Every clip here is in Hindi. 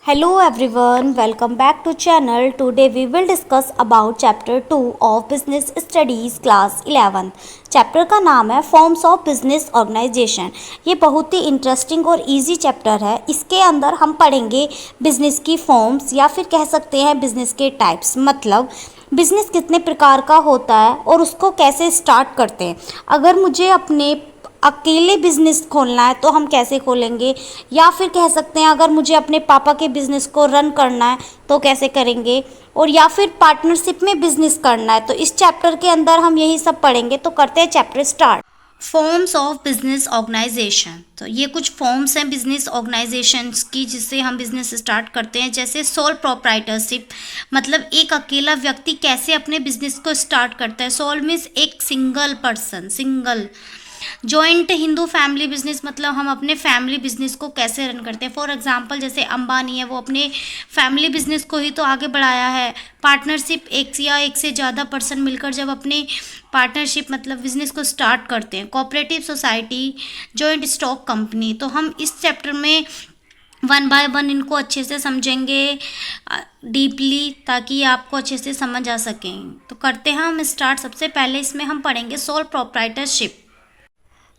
Hello everyone, welcome back to channel. Today we will discuss about chapter 2 of business studies class 11th. Chapter का नाम है फॉर्म्स ऑफ बिजनेस ऑर्गेनाइजेशन। ये बहुत ही इंटरेस्टिंग और इजी चैप्टर है। इसके अंदर हम पढ़ेंगे बिजनेस की फॉर्म्स या फिर कह सकते हैं बिजनेस के टाइप्स, मतलब बिजनेस कितने प्रकार का होता है और उसको कैसे स्टार्ट करते हैं। अगर मुझे अपने अकेले बिजनेस खोलना है तो हम कैसे खोलेंगे, या फिर कह सकते हैं अगर मुझे अपने पापा के बिजनेस को रन करना है तो कैसे करेंगे, और या फिर पार्टनरशिप में बिजनेस करना है। तो इस चैप्टर के अंदर हम यही सब पढ़ेंगे। तो करते हैं chapter start. Forms of business organisation. तो ये कुछ फॉर्म्स हैं बिजनेस ऑर्गेनाइजेशंस की जिससे हम बिजनेस स्टार्ट करते हैं। जैसे सोल प्रोप्राइटरशिप, मतलब एक अकेला व्यक्ति कैसे अपने बिजनेस को स्टार्ट करता है। सोल मीन्स एक single person, single. Joint Hindu family business, मतलब हम अपने फैमिली बिजनेस को कैसे रन करते हैं। फॉर एग्जांपल जैसे अंबानी है, वो अपने फैमिली बिजनेस को ही तो आगे बढ़ाया है। पार्टनरशिप, एक या एक से ज़्यादा पर्सन मिलकर जब अपने पार्टनरशिप मतलब बिजनेस को स्टार्ट करते हैं। Cooperative society, joint stock company. तो हम इस चैप्टर में वन बाय वन इनको अच्छे से समझेंगे डीपली, ताकि आपको अच्छे से समझ आ सकें। तो करते हैं हम स्टार्ट। सबसे पहले इसमें हम पढ़ेंगे सोल प्रोप्राइटरशिप।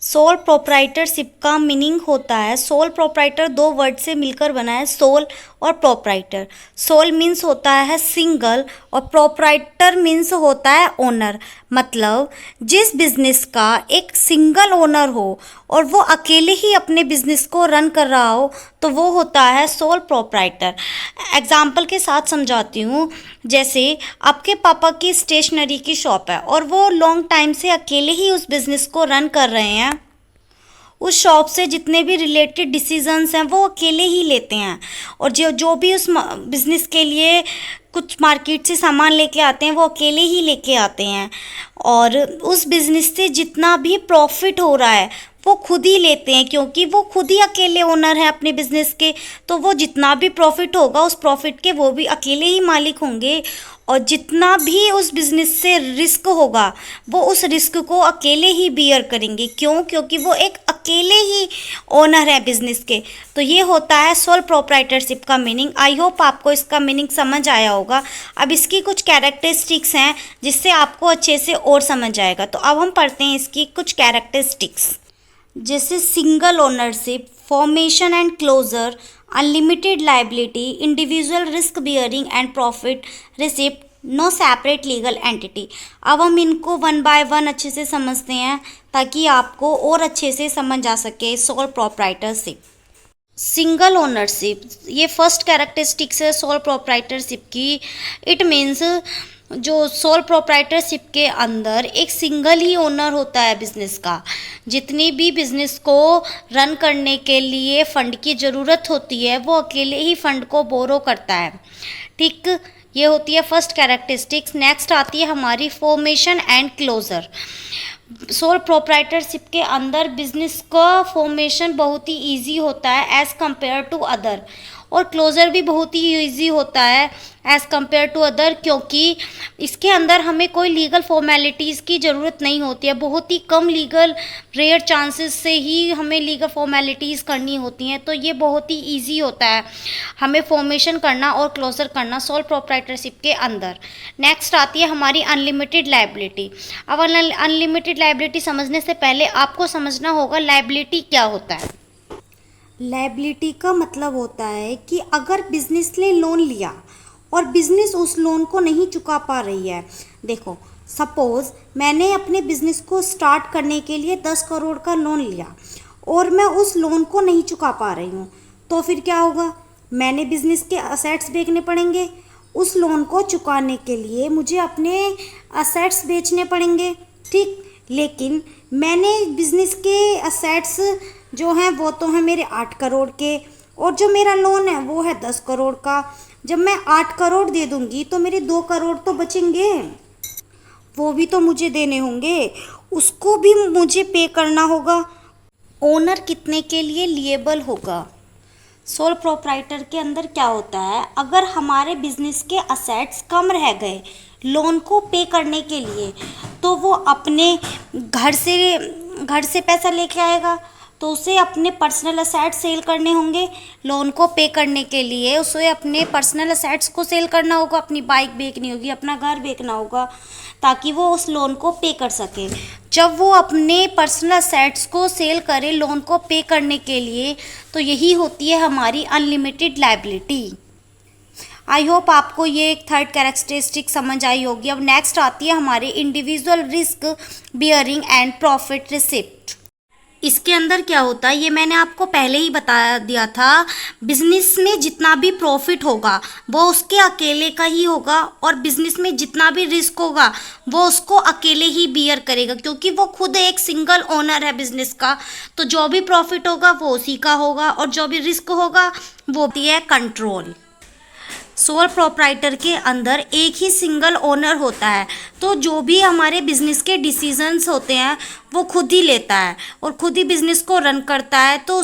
सोल प्रोप्राइटरशिप का मीनिंग होता है, सोल प्रोप्राइटर दो वर्ड से मिलकर बना है, सोल और प्रोप्राइटर। सोल मीन्स होता है सिंगल और प्रोप्राइटर मीन्स होता है ओनर। मतलब जिस बिजनेस का एक सिंगल ओनर हो और वो अकेले ही अपने बिजनेस को रन कर रहा हो तो वो होता है सोल प्रोप्राइटर। एग्जाम्पल के साथ समझाती हूँ। जैसे आपके पापा की स्टेशनरी की शॉप है और वो लॉन्ग टाइम से अकेले ही उस बिज़नेस को रन कर रहे हैं। उस शॉप से जितने भी रिलेटेड डिसीजंस हैं वो अकेले ही लेते हैं, और जो जो भी उस बिज़नेस के लिए कुछ मार्केट से सामान लेके आते हैं वो अकेले ही लेके आते हैं, और उस बिज़नेस से जितना भी प्रॉफिट हो रहा है वो खुद ही लेते हैं, क्योंकि वो खुद ही अकेले ओनर हैं अपने बिज़नेस के। तो वो जितना भी प्रॉफिट होगा उस प्रॉफिट के वो भी अकेले ही मालिक होंगे, और जितना भी उस बिज़नेस से रिस्क होगा वो उस रिस्क को अकेले ही बियर करेंगे। क्यों? क्योंकि वो एक अकेले ही ओनर है बिज़नेस के। तो ये होता है सोल प्रोप्राइटरशिप का मीनिंग। आई होप आपको इसका मीनिंग समझ आया होगा। अब इसकी कुछ कैरेक्टरिस्टिक्स हैं जिससे आपको अच्छे से और समझ आएगा। तो अब हम पढ़ते हैं इसकी कुछ कैरेक्टरिस्टिक्स। जैसे single ownership, formation and closure, unlimited liability, individual risk bearing and profit receipt, no separate legal entity. अब हम इनको वन बाय वन अच्छे से समझते हैं ताकि आपको और अच्छे से समझ आ सके सोल प्रोप्राइटरशिप। सिंगल ओनरशिप, ये फर्स्ट कैरेक्टरिस्टिक्स है सोल प्रोप्राइटरशिप की। इट मीन्स जो सोल प्रोप्राइटरशिप के अंदर एक सिंगल ही ओनर होता है बिज़नेस का। जितनी भी बिज़नेस को रन करने के लिए फ़ंड की ज़रूरत होती है वो अकेले ही फ़ंड को बोरो करता है। ठीक, ये होती है फर्स्ट कैरेक्टरिस्टिक्स। नेक्स्ट आती है हमारी formation and closure. Sole proprietorship के अंदर बिजनेस का फॉर्मेशन बहुत ही इजी होता है एज़ कंपेयर टू अदर, और क्लोज़र भी बहुत ही इजी होता है एज़ कंपेयर टू अदर, क्योंकि इसके अंदर हमें कोई लीगल फॉर्मेलिटीज़ की ज़रूरत नहीं होती है। बहुत ही कम लीगल, रेयर चांसेस से ही हमें लीगल फॉर्मेलिटीज़ करनी होती हैं। तो ये बहुत ही इजी होता है हमें फॉर्मेशन करना और क्लोज़र करना सोल प्रोप्राइटरशिप के अंदर। नेक्स्ट आती है हमारी अनलिमिटेड लाइबिलिटी। अब अनलिमिटेड लाइबिलिटी समझने से पहले आपको समझना होगा लाइबिलिटी क्या होता है। लायबिलिटी का मतलब होता है कि अगर बिजनेस ने लोन लिया और बिजनेस उस लोन को नहीं चुका पा रही है। देखो, सपोज़ मैंने अपने बिजनेस को स्टार्ट करने के लिए 10 करोड़ का लोन लिया और मैं उस लोन को नहीं चुका पा रही हूँ, तो फिर क्या होगा? मैंने बिजनेस के असेट्स बेचने पड़ेंगे। उस लोन को चुकाने के लिए मुझे अपने असेट्स बेचने पड़ेंगे। ठीक, लेकिन मैंने बिजनेस के असेट्स जो हैं वो तो हैं मेरे 8 करोड़ के, और जो मेरा लोन है वो है 10 करोड़ का। जब मैं 8 करोड़ दे दूंगी तो मेरे 2 करोड़ तो बचेंगे, वो भी तो मुझे देने होंगे, उसको भी मुझे पे करना होगा। ओनर कितने के लिए लिएबल होगा? सोल प्रोप्राइटर के अंदर क्या होता है, अगर हमारे बिजनेस के असेट्स कम रह गए लोन को पे करने के लिए, तो वो अपने घर से पैसा लेके आएगा। तो उसे अपने पर्सनल असेट्स सेल करने होंगे। लोन को पे करने के लिए उसे अपने पर्सनल असेट्स को सेल करना होगा, अपनी बाइक बेचनी होगी, अपना घर बेचना होगा, ताकि वो उस लोन को पे कर सके। जब वो अपने पर्सनल असेट्स को सेल करे लोन को पे करने के लिए, तो यही होती है हमारी अनलिमिटेड लायबिलिटी। आई होप आपको ये एक थर्ड कैरेक्टरिस्टिक समझ आई होगी। अब नेक्स्ट आती है हमारे individual risk bearing and profit receipt. इसके अंदर क्या होता है ये मैंने आपको पहले ही बता दिया था। बिजनेस में जितना भी प्रॉफिट होगा वो उसके अकेले का ही होगा, और बिजनेस में जितना भी रिस्क होगा वो उसको अकेले ही बियर करेगा, क्योंकि वो खुद एक सिंगल ओनर है बिजनेस का। तो जो भी प्रॉफिट होगा वो उसी का होगा, और जो भी रिस्क होगा वो भी है कंट्रोल। सोल प्रोप्राइटर के अंदर एक ही सिंगल ओनर होता है, तो जो भी हमारे बिजनेस के डिसीजंस होते हैं वो खुद ही लेता है और खुद ही बिजनेस को रन करता है, तो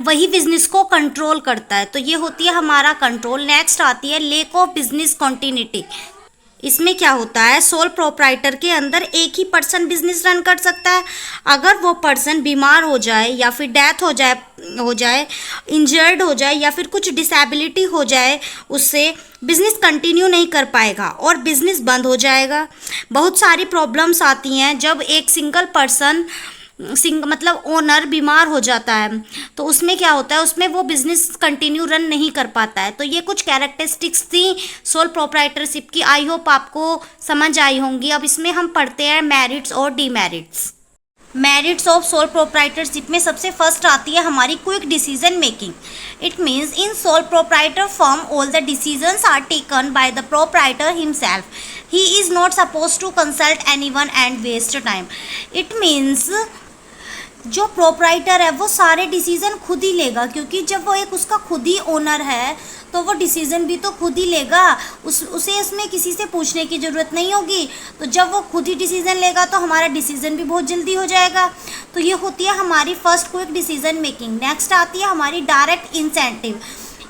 वही बिजनेस को कंट्रोल करता है। तो ये होती है हमारा कंट्रोल। नेक्स्ट आती है लैक ऑफ बिजनेस कंटिन्यूटी। इसमें क्या होता है, सोल प्रोप्राइटर के अंदर एक ही पर्सन बिजनेस रन कर सकता है। अगर वो पर्सन बीमार हो जाए या फिर डेथ हो जाए, इंजर्ड हो जाए या फिर कुछ डिसेबिलिटी हो जाए, उससे बिजनेस कंटिन्यू नहीं कर पाएगा और बिजनेस बंद हो जाएगा। बहुत सारी प्रॉब्लम्स आती हैं जब एक सिंगल पर्सन मतलब ओनर बीमार हो जाता है, तो उसमें क्या होता है, उसमें वो बिजनेस कंटिन्यू रन नहीं कर पाता है। तो ये कुछ कैरेक्टरिस्टिक्स थी सोल प्रोप्राइटरशिप की। आई होप आपको समझ आई होंगी। अब इसमें हम पढ़ते हैं मेरिट्स और demerits. Merits of sole proprietorship में सबसे फर्स्ट आती है हमारी quick decision making. It means in sole proprietor firm all the decisions are taken by the proprietor himself. He is not suppose to consult anyone and waste time. It means जो प्रोप्राइटर है वो सारे डिसीजन खुद ही लेगा, क्योंकि जब वो एक उसका खुद ही ओनर है तो वो डिसीजन भी तो खुद ही लेगा, उसे इसमें किसी से पूछने की ज़रूरत नहीं होगी। तो जब वो खुद ही डिसीजन लेगा तो हमारा डिसीजन भी बहुत जल्दी हो जाएगा। तो ये होती है हमारी first quick decision making. Next आती है हमारी direct incentive.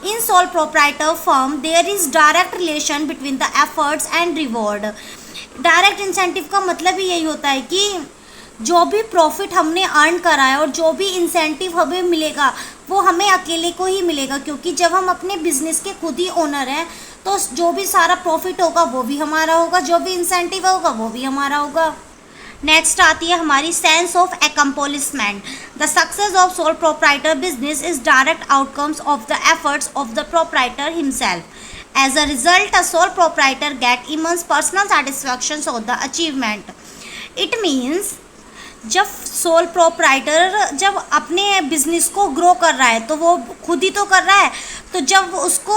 In sole proprietor firm there is direct relation between the efforts and reward. Direct incentive का मतलब ही यही होता है कि जो भी प्रॉफिट हमने अर्न करा है और जो भी इंसेंटिव हमें मिलेगा वो हमें अकेले को ही मिलेगा, क्योंकि जब हम अपने बिजनेस के खुद ही ओनर हैं तो जो भी सारा प्रॉफिट होगा वो भी हमारा होगा, जो भी इंसेंटिव होगा वो भी हमारा होगा। नेक्स्ट आती है हमारी sense of accomplishment. The success of sole proprietor business is direct outcomes of the efforts of the proprietor himself. As a result a sole proprietor get immense personal satisfaction of the achievement. It means जब सोल प्रोप्राइटर जब अपने बिजनेस को ग्रो कर रहा है तो वो खुद ही तो कर रहा है, तो जब उसको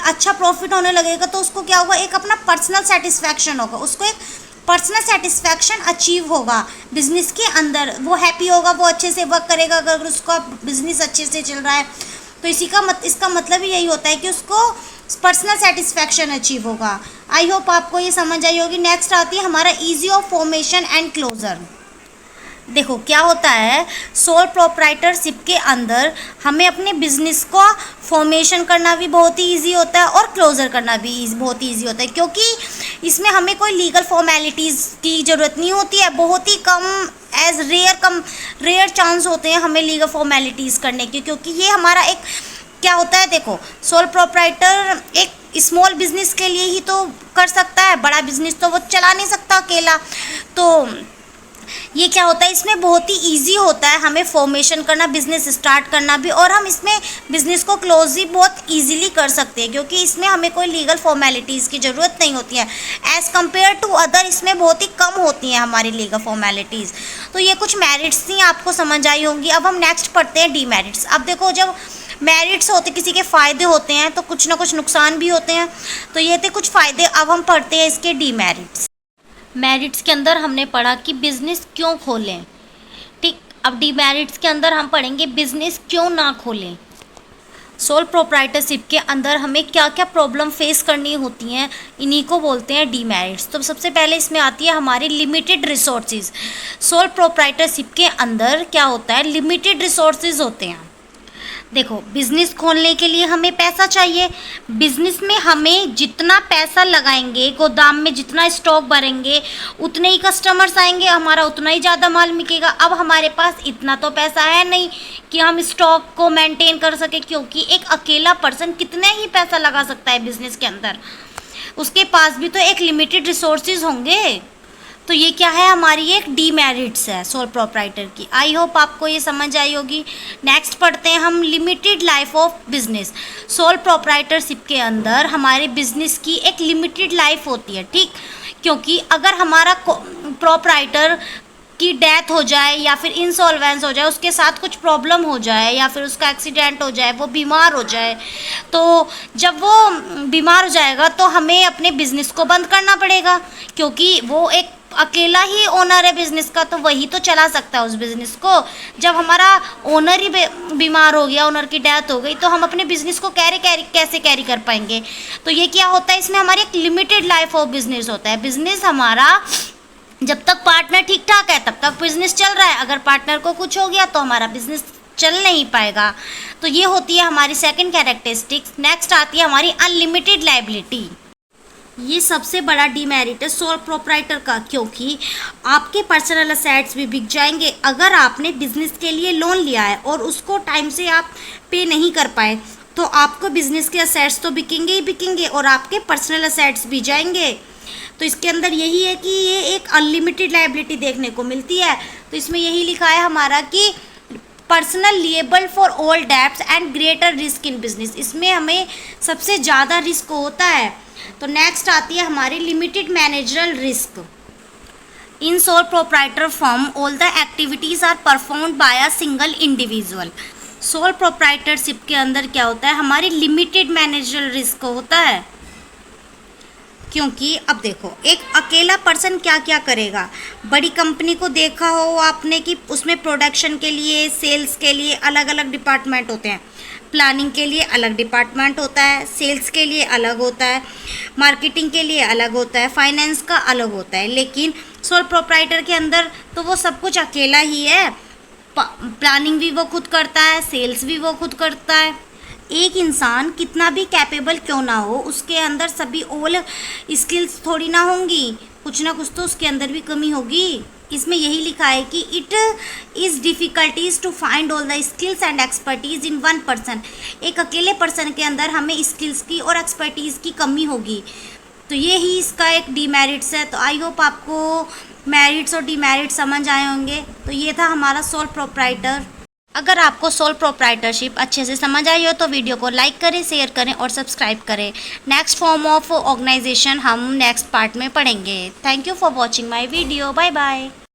अच्छा प्रॉफिट होने लगेगा तो उसको क्या होगा, एक अपना पर्सनल सेटिस्फैक्शन होगा, उसको एक पर्सनल सेटिस्फैक्शन अचीव होगा बिजनेस के अंदर। वो हैप्पी होगा, वो अच्छे से वर्क करेगा अगर उसका बिजनेस अच्छे से चल रहा है। तो इसका मतलब ही यही होता है कि उसको पर्सनल सेटिस्फैक्शन अचीव होगा। आई होप आपको ये समझ आई होगी। नेक्स्ट आती है हमारा easy of formation and closure. देखो क्या होता है, सोल प्रोप्राइटरशिप के अंदर हमें अपने बिजनेस को फॉर्मेशन करना भी बहुत ही ईजी होता है और क्लोजर करना भी बहुत ही ईजी होता है, क्योंकि इसमें हमें कोई लीगल फॉर्मेलिटीज़ की ज़रूरत नहीं होती है। बहुत ही रेयर चांस होते हैं हमें लीगल फॉर्मेलिटीज़ करने की, क्योंकि ये हमारा एक क्या होता है, देखो सोल प्रोप्राइटर एक स्मॉल बिजनेस के लिए ही तो कर सकता है, बड़ा बिजनेस तो वो चला नहीं सकता अकेला। तो ये क्या होता है, इसमें बहुत ही इजी होता है हमें फॉर्मेशन करना, बिजनेस स्टार्ट करना भी, और हम इसमें बिजनेस को क्लोज भी बहुत इजीली कर सकते हैं, क्योंकि इसमें हमें कोई लीगल फॉर्मेलिटीज़ की ज़रूरत नहीं होती है। एज़ कम्पेयर टू अदर इसमें बहुत ही कम होती हैं हमारी लीगल फॉर्मेलिटीज़। तो ये कुछ मेरिट्स थी, आपको समझ आई होंगी। अब हम नेक्स्ट पढ़ते हैं डीमेरिट्स। अब देखो जब मेरिट्स होते किसी के फ़ायदे होते हैं तो कुछ ना कुछ नुकसान भी होते हैं, तो ये थे कुछ फ़ायदे। अब हम पढ़ते हैं इसके डीमेरिट्स। मेरिट्स के अंदर हमने पढ़ा कि बिज़नेस क्यों खोलें, ठीक। अब डीमेरिट्स के अंदर हम पढ़ेंगे बिज़नेस क्यों ना खोलें। सोल प्रोप्राइटरशिप के अंदर हमें क्या क्या प्रॉब्लम फेस करनी होती हैं, इन्हीं को बोलते हैं डीमेरिट्स। तो सबसे पहले इसमें आती है हमारी लिमिटेड रिसोर्सेज। सोल प्रोप्राइटरशिप के अंदर क्या होता है, लिमिटेड रिसोर्सेज होते हैं। देखो, बिजनेस खोलने के लिए हमें पैसा चाहिए। बिजनेस में हमें जितना पैसा लगाएंगे, गोदाम में जितना स्टॉक भरेंगे, उतने ही कस्टमर्स आएंगे, हमारा उतना ही ज़्यादा माल बिकेगा। अब हमारे पास इतना तो पैसा है नहीं कि हम स्टॉक को मेंटेन कर सके, क्योंकि एक अकेला पर्सन कितने ही पैसा लगा सकता है बिजनेस के अंदर। उसके पास भी तो एक लिमिटेड रिसोर्सेज होंगे। तो ये क्या है, हमारी एक डीमेरिट्स है सोल प्रोप्राइटर की। आई होप आपको ये समझ आई होगी। नेक्स्ट पढ़ते हैं हम limited life of business. Soul proprietorship के अंदर हमारे बिजनेस की एक लिमिटेड लाइफ होती है, ठीक। क्योंकि अगर हमारा प्रोप्राइटर की डेथ हो जाए या फिर इंसॉल्वेंस हो जाए, उसके साथ कुछ प्रॉब्लम हो जाए या फिर उसका एक्सीडेंट हो जाए, वो बीमार हो जाए, तो जब वो बीमार हो जाएगा तो हमें अपने बिजनेस को बंद करना पड़ेगा, क्योंकि वो एक अकेला ही ओनर है बिजनेस का, तो वही तो चला सकता है उस बिजनेस को। जब हमारा ओनर ही बीमार हो गया, ओनर की डेथ हो गई, तो हम अपने बिजनेस को कैसे कैरी कर पाएंगे। तो ये क्या होता है, इसमें हमारी एक लिमिटेड लाइफ ऑफ बिजनेस होता है। बिजनेस हमारा जब तक पार्टनर ठीक ठाक है तब तक बिजनेस चल रहा है, अगर पार्टनर को कुछ हो गया तो हमारा बिजनेस चल नहीं पाएगा। तो ये होती है हमारी सेकंड कैरेक्टरिस्टिक्स। नेक्स्ट आती है हमारी अनलिमिटेड लायबिलिटी। ये सबसे बड़ा डीमेरिट है सोल प्रोप्राइटर का, क्योंकि आपके पर्सनल असेट्स भी बिक जाएंगे। अगर आपने बिजनेस के लिए लोन लिया है और उसको टाइम से आप पे नहीं कर पाए, तो आपको बिजनेस के असेट्स तो बिकेंगे ही बिकेंगे और आपके पर्सनल असेट्स भी जाएंगे। तो इसके अंदर यही है कि ये एक अनलिमिटेड लायबिलिटी देखने को मिलती है। तो इसमें यही लिखा है हमारा कि personal liable for all debts and greater risk in business. इसमें हमें सबसे ज़्यादा रिस्क होता है। तो नेक्स्ट आती है हमारी limited managerial risk. In sole proprietor firm all the activities are performed by a single individual. Sole proprietorship के अंदर क्या होता है, हमारी लिमिटेड मैनेजरल रिस्क होता है। क्योंकि अब देखो, एक अकेला पर्सन क्या क्या करेगा। बड़ी कंपनी को देखा हो आपने कि उसमें प्रोडक्शन के लिए, सेल्स के लिए अलग अलग डिपार्टमेंट होते हैं। प्लानिंग के लिए अलग डिपार्टमेंट होता है, सेल्स के लिए अलग होता है, मार्केटिंग के लिए अलग होता है, फाइनेंस का अलग होता है। लेकिन सोल प्रोप्राइटर के अंदर तो वो सब कुछ अकेला ही है। प्लानिंग भी वो खुद करता है, सेल्स भी वो खुद करता है। एक इंसान कितना भी कैपेबल क्यों ना हो, उसके अंदर सभी ऑल स्किल्स थोड़ी ना होंगी, कुछ ना कुछ तो उसके अंदर भी कमी होगी। इसमें यही लिखा है कि it is difficulties to find all the skills and expertise in one person. एक अकेले पर्सन के अंदर हमें स्किल्स की और एक्सपर्टीज़ की कमी होगी। तो ये ही इसका एक डीमेरिट्स है। तो आई होप आपको मेरिट्स और डीमेरिट्स समझ आए होंगे। तो ये था हमारा सोल प्रोप्राइटर। अगर आपको सोल प्रोप्राइटरशिप अच्छे से समझ आई हो तो वीडियो को लाइक करें, शेयर करें और सब्सक्राइब करें। नेक्स्ट फॉर्म ऑफ ऑर्गेनाइजेशन हम नेक्स्ट पार्ट में पढ़ेंगे। Thank you for watching my video. Bye bye.